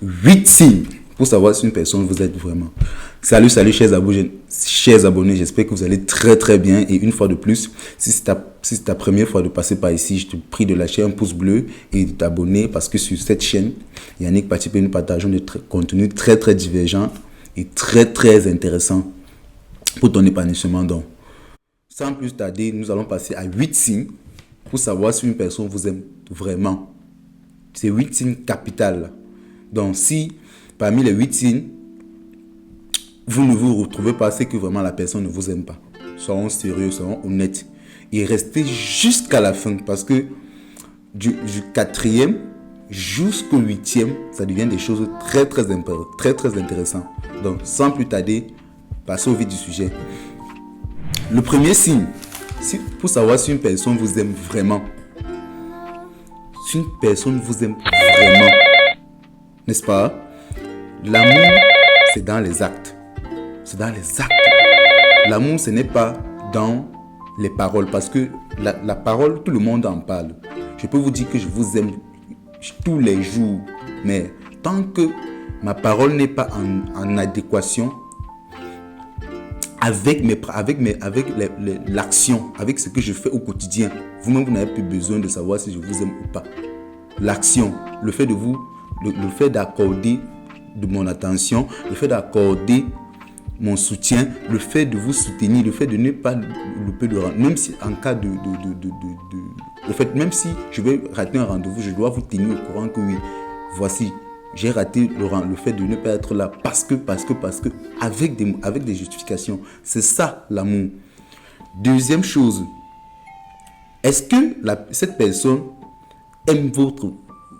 8 signes pour savoir si une personne vous aide vraiment. Salut, salut chers abonnés, j'espère que vous allez très très bien. Et une fois de plus, si c'est ta première fois de passer par ici, je te prie de lâcher un pouce bleu et de t'abonner parce que sur cette chaîne, Yannick Patipé, nous partageons des contenus très très divergents et très très intéressants pour ton épanouissement. Donc, sans plus tarder, nous allons passer à 8 signes pour savoir si une personne vous aime vraiment. C'est 8 signes capitales. Donc, si parmi les 8 signes, vous ne vous retrouvez pas, c'est que vraiment la personne ne vous aime pas. Soyons sérieux, soyons honnêtes. Et restez jusqu'à la fin parce que du quatrième jusqu'au huitième, ça devient des choses très très intéressantes. Donc, sans plus tarder, passons au vif du sujet. Le premier signe, pour savoir si une personne vous aime vraiment, si une personne vous aime vraiment, n'est-ce pas? L'amour, c'est dans les actes. C'est dans les actes. L'amour, ce n'est pas dans les paroles. Parce que la parole, tout le monde en parle. Je peux vous dire que je vous aime tous les jours. Mais tant que ma parole n'est pas en adéquation avec l'action, avec ce que je fais au quotidien, vous-même, vous n'avez plus besoin de savoir si je vous aime ou pas. L'action, le fait d'accorder de mon attention, le fait d'accorder mon soutien, le fait de vous soutenir, le fait de ne pas louper le rendez-vous, même si en cas au fait, même si je vais rater un rendez-vous, je dois vous tenir au courant que oui, voici, j'ai raté le fait de ne pas être là parce que, avec des justifications. C'est ça l'amour. Deuxième chose, est-ce que cette personne aime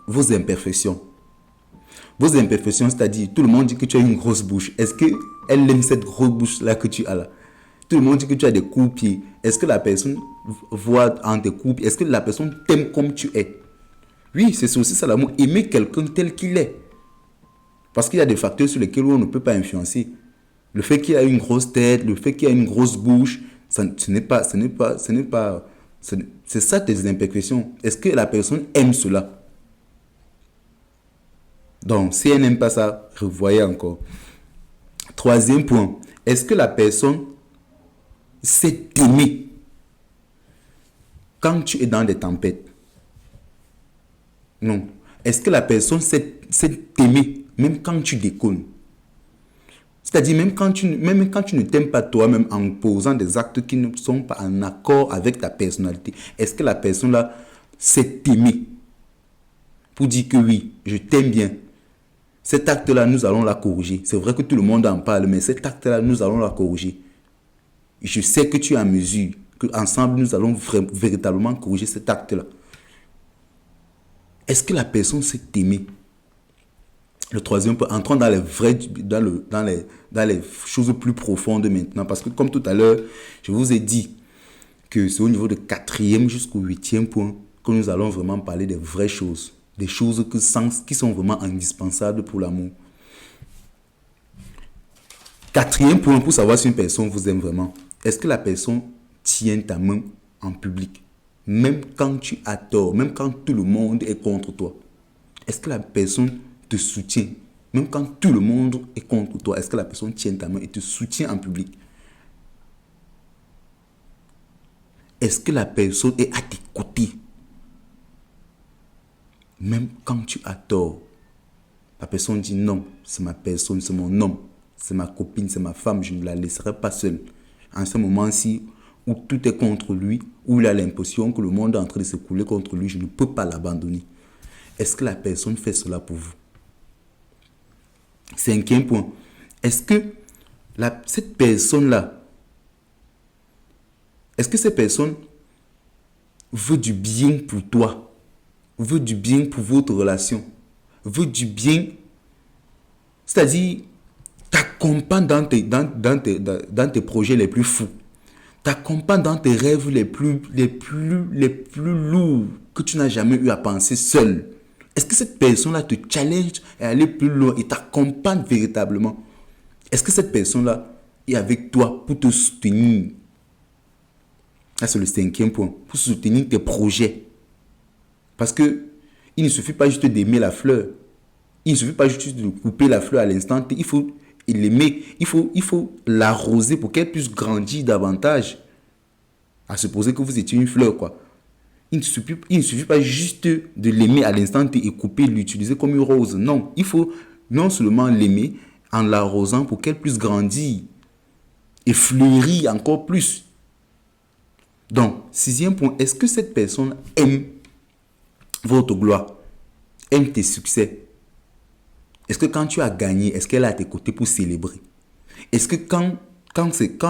vos imperfections? Vos imperfections, c'est-à-dire, tout le monde dit que tu as une grosse bouche. Est-ce qu'elle aime cette grosse bouche-là que tu as là? Tout le monde dit que tu as des coups-pieds. Est-ce que la personne voit en tes coups-pieds? Est-ce que la personne t'aime comme tu es? Oui, c'est aussi ça l'amour. Aimer quelqu'un tel qu'il est. Parce qu'il y a des facteurs sur lesquels on ne peut pas influencer. Le fait qu'il a une grosse tête, le fait qu'il a une grosse bouche, c'est ça tes imperfections. Est-ce que la personne aime cela? Donc, si elle n'aime pas ça, revoyez encore. Troisième point, est-ce que la personne sait t'aimer quand tu es dans des tempêtes? Non. Est-ce que la personne sait t'aimer même quand tu déconnes? C'est-à-dire même quand tu ne t'aimes pas toi-même en posant des actes qui ne sont pas en accord avec ta personnalité, est-ce que la personne là sait t'aimer pour dire que oui, je t'aime bien? Cet acte-là, nous allons la corriger. C'est vrai que tout le monde en parle, mais cet acte-là, nous allons la corriger. Je sais que tu es en mesure, qu'ensemble, nous allons véritablement corriger cet acte-là. Est-ce que la personne sait t'aimer? Le troisième point, entrons dans les choses plus profondes maintenant. Parce que comme tout à l'heure, je vous ai dit que c'est au niveau de quatrième jusqu'au huitième point que nous allons vraiment parler des vraies choses. Des choses qui sont vraiment indispensables pour l'amour. Quatrième point pour savoir si une personne vous aime vraiment. Est-ce que la personne tient ta main en public? Même quand tu as tort, même quand tout le monde est contre toi. Est-ce que la personne te soutient? Même quand tout le monde est contre toi, est-ce que la personne tient ta main et te soutient en public? Est-ce que la personne est à tes côtés? Même quand tu as tort, la personne dit non, c'est ma personne, c'est mon homme, c'est ma copine, c'est ma femme, je ne la laisserai pas seule. En ce moment-ci où tout est contre lui, où il a l'impression que le monde est en train de se couler contre lui, je ne peux pas l'abandonner. Est-ce que la personne fait cela pour vous? Cinquième point, est-ce que cette personne-là, est-ce que cette personne veut du bien pour toi? Veut du bien pour votre relation, veut du bien, c'est-à-dire t'accompagne dans tes projets les plus fous, t'accompagne dans tes rêves les plus lourds que tu n'as jamais eu à penser seul. Est-ce que cette personne-là te challenge à aller plus loin et t'accompagne véritablement? Est-ce que cette personne-là est avec toi pour te soutenir? Ça, c'est le cinquième point, pour soutenir tes projets. Parce que il ne suffit pas juste d'aimer la fleur. Il ne suffit pas juste de couper la fleur à l'instant T. Il faut l'aimer. Il faut l'arroser pour qu'elle puisse grandir davantage. À supposer que vous étiez une fleur, quoi. Il ne suffit pas juste de l'aimer à l'instant T et couper, l'utiliser comme une rose. Non, il faut non seulement l'aimer en l'arrosant pour qu'elle puisse grandir et fleurir encore plus. Donc, sixième point, est-ce que cette personne aime votre gloire, aime tes succès? Est-ce que quand tu as gagné, est-ce qu'elle est à tes côtés pour célébrer? Est-ce que quand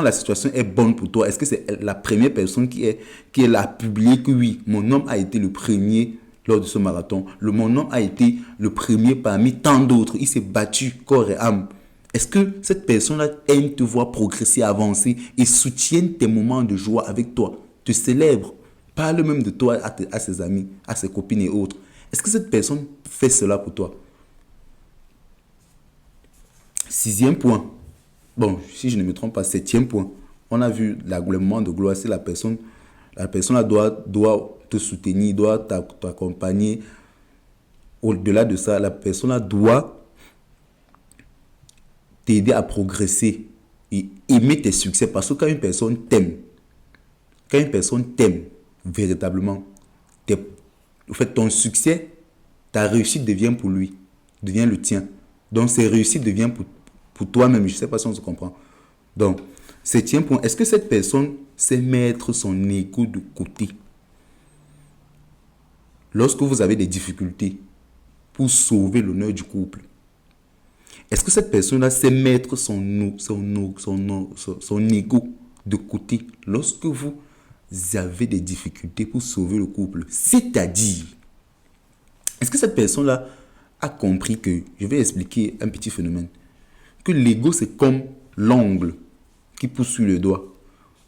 la situation est bonne pour toi, est-ce que c'est la première personne qui est là à publier que oui, mon homme a été le premier lors de ce marathon, mon homme a été le premier parmi tant d'autres, il s'est battu corps et âme. Est-ce que cette personne-là aime te voir progresser, avancer et soutient tes moments de joie avec toi, te célèbre, parle même de toi à ses amis, à ses copines et autres? Est-ce que cette personne fait cela pour toi? Sixième point. Bon, si je ne me trompe pas, septième point. On a vu le moment de gloire, c'est la personne là doit te soutenir, doit t'accompagner. Au-delà de ça, la personne là doit t'aider à progresser et aimer tes succès. Parce que quand une personne t'aime véritablement, en fait, ton succès, ta réussite devient pour lui, devient le tien. Donc, ses réussites deviennent pour toi-même. Je ne sais pas si on se comprend. Donc, septième point, est-ce que cette personne sait mettre son ego de côté lorsque vous avez des difficultés pour sauver l'honneur du couple? Est-ce que cette personne-là sait mettre son ego de côté lorsque vous avez des difficultés pour sauver le couple? C'est-à-dire, est-ce que cette personne-là a compris que, je vais expliquer un petit phénomène, que l'ego c'est comme l'ongle qui pousse sur le doigt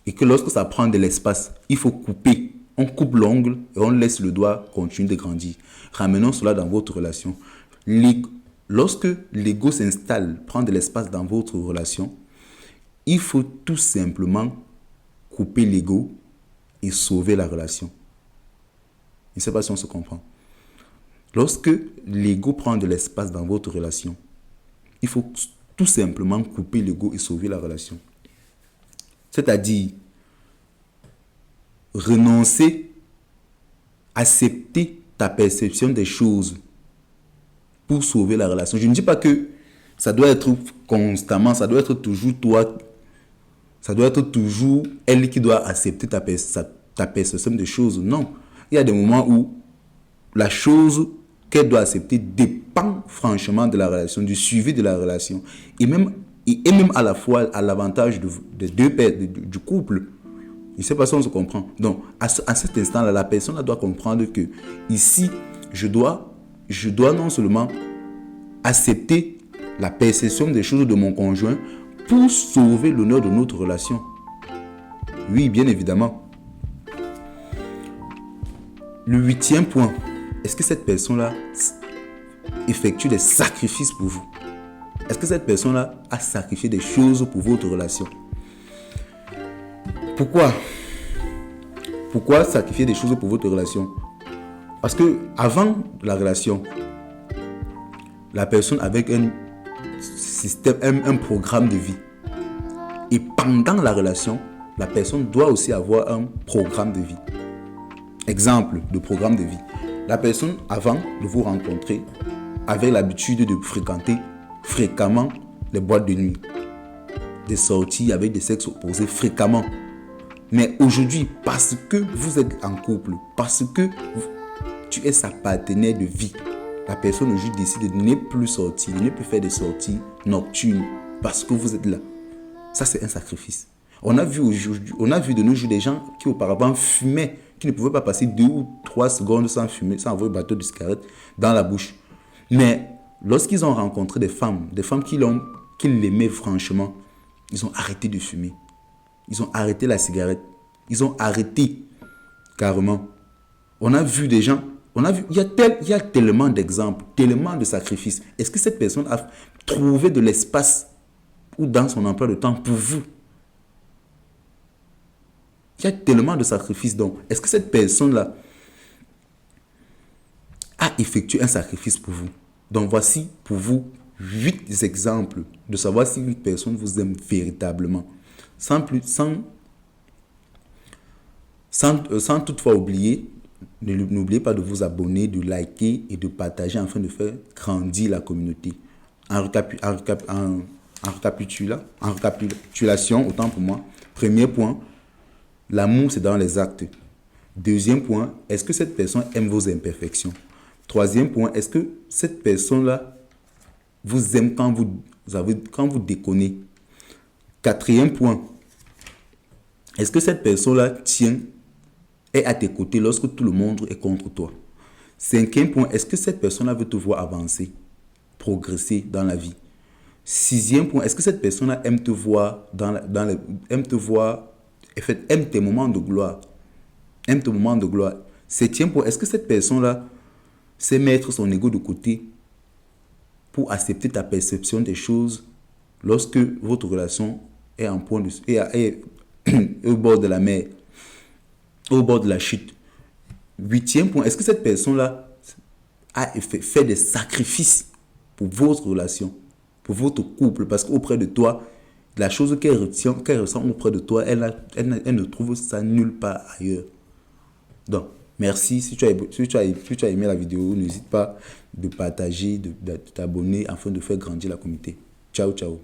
et que lorsque ça prend de l'espace, il faut couper. On coupe l'ongle et on laisse le doigt continuer de grandir. Ramenons cela dans votre relation. Lorsque l'ego s'installe, prend de l'espace dans votre relation, il faut tout simplement couper l'ego et sauver la relation. Je ne sais pas si on se comprend. Lorsque l'ego prend de l'espace dans votre relation, il faut tout simplement couper l'ego et sauver la relation. C'est-à-dire, renoncer, accepter ta perception des choses pour sauver la relation. Je ne dis pas que ça doit être constamment, ça doit être toujours toi, ça doit être toujours elle qui doit accepter ta perception des choses. Non. Il y a des moments où la chose qu'elle doit accepter dépend franchement de la relation, du suivi de la relation. Et même à la fois à l'avantage des deux du couple. Je ne sais pas si on se comprend. Donc, à cet instant-là, la personne doit comprendre que ici, je dois non seulement accepter la perception des choses de mon conjoint pour sauver l'honneur de notre relation. Oui, bien évidemment. Le huitième point, est-ce que cette personne-là effectue des sacrifices pour vous? Est-ce que cette personne-là a sacrifié des choses pour votre relation? Pourquoi sacrifier des choses pour votre relation? Parce que avant la relation, la personne avec un système, un programme de vie. Et pendant la relation, la personne doit aussi avoir un programme de vie. Exemple de programme de vie. La personne, avant de vous rencontrer, avait l'habitude de fréquenter fréquemment les boîtes de nuit. Des sorties avec des sexes opposés fréquemment. Mais aujourd'hui, parce que vous êtes en couple, parce que tu es sa partenaire de vie, la personne aujourd'hui décide de ne plus sortir, de ne plus faire des sorties nocturnes parce que vous êtes là. Ça, c'est un sacrifice. On a vu de nos jours des gens qui auparavant fumaient, qui ne pouvaient pas passer 2 ou 3 secondes sans fumer, sans avoir un bateau de cigarette dans la bouche. Mais lorsqu'ils ont rencontré des femmes qui l'aimaient franchement, ils ont arrêté de fumer. Ils ont arrêté la cigarette. Ils ont arrêté carrément. On a vu des gens, il y a tellement d'exemples, tellement de sacrifices. Est-ce que cette personne a trouvé de l'espace ou dans son emploi de temps pour vous? Il y a tellement de sacrifices. Donc, est-ce que cette personne-là a effectué un sacrifice pour vous? Donc voici pour vous 8 exemples de savoir si une personne vous aime véritablement. Sans toutefois oublier, n'oubliez pas de vous abonner, de liker et de partager afin de faire grandir la communauté. En récapitulation, autant pour moi. Premier point, l'amour c'est dans les actes. Deuxième point, est-ce que cette personne aime vos imperfections? Troisième point, est-ce que cette personne-là vous aime quand vous déconnez? Quatrième point, est-ce que cette personne-là est à tes côtés lorsque tout le monde est contre toi? Cinquième point, est-ce que cette personne-là veut te voir avancer, progresser dans la vie? Sixième point, est-ce que cette personne-là aime te voir aime tes moments de gloire? Aime tes moments de gloire. Septième point, est-ce que cette personne-là sait mettre son ego de côté pour accepter ta perception des choses lorsque votre relation est au bord de la mer, au bord de la chute? Huitième point, est-ce que cette personne-là a fait des sacrifices pour votre relation, pour votre couple? Parce qu'auprès de toi, la chose qu'elle ressent auprès de toi, elle ne trouve ça nulle part ailleurs. Donc, merci. Si tu as aimé la vidéo, n'hésite pas de partager, de t'abonner afin de faire grandir la communauté. Ciao, ciao.